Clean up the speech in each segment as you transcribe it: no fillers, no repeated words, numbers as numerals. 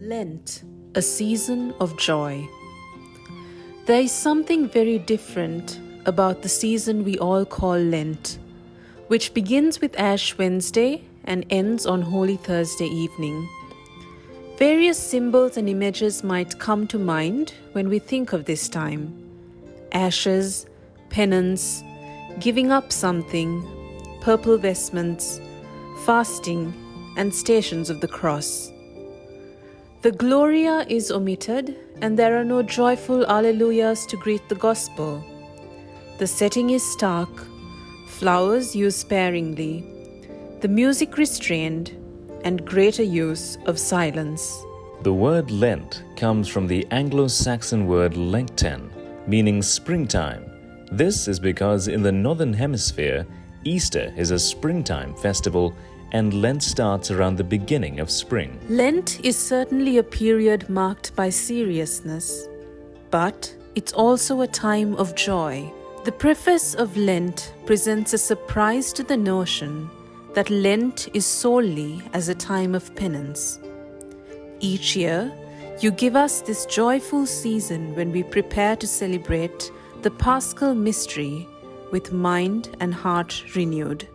Lent, a season of joy. There is something very different about the season we all call Lent, which begins with Ash Wednesday and ends on Holy Thursday evening. Various symbols and images might come to mind when we think of this time. Ashes, penance, giving up something, purple vestments, fasting, and stations of the cross. The Gloria is omitted, and there are no joyful Alleluias to greet the Gospel. The setting is stark, flowers used sparingly, the music restrained, and greater use of silence. The word Lent comes from the Anglo-Saxon word Lenten, meaning springtime. This is because in the Northern Hemisphere, Easter is a springtime festival and Lent starts around the beginning of spring. Lent is certainly a period marked by seriousness, but it's also a time of joy. The preface of Lent presents a surprise to the notion that Lent is solely as a time of penance. Each year, you give us this joyful season when we prepare to celebrate the Paschal mystery with mind and heart renewed.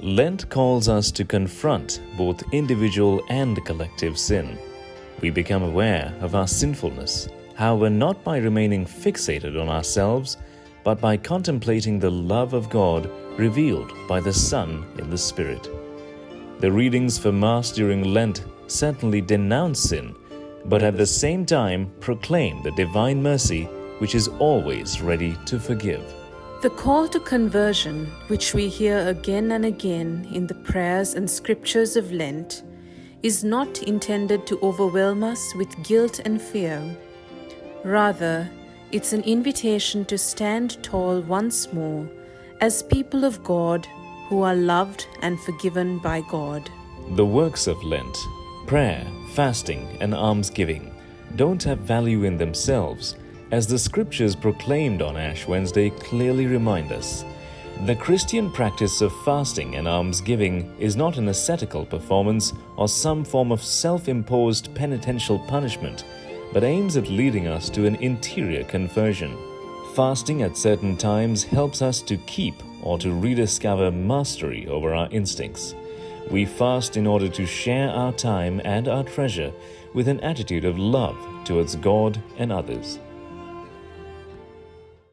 Lent calls us to confront both individual and collective sin. We become aware of our sinfulness, however not by remaining fixated on ourselves, but by contemplating the love of God revealed by the Son in the Spirit. The readings for Mass during Lent certainly denounce sin, but at the same time proclaim the divine mercy which is always ready to forgive. The call to conversion, which we hear again and again in the prayers and scriptures of Lent, is not intended to overwhelm us with guilt and fear. Rather, it's an invitation to stand tall once more as people of God who are loved and forgiven by God. The works of Lent, prayer, fasting, and almsgiving, don't have value in themselves, as the scriptures proclaimed on Ash Wednesday clearly remind us. The Christian practice of fasting and almsgiving is not an ascetical performance or some form of self-imposed penitential punishment, but aims at leading us to an interior conversion. Fasting at certain times helps us to keep or to rediscover mastery over our instincts. We fast in order to share our time and our treasure with an attitude of love towards God and others.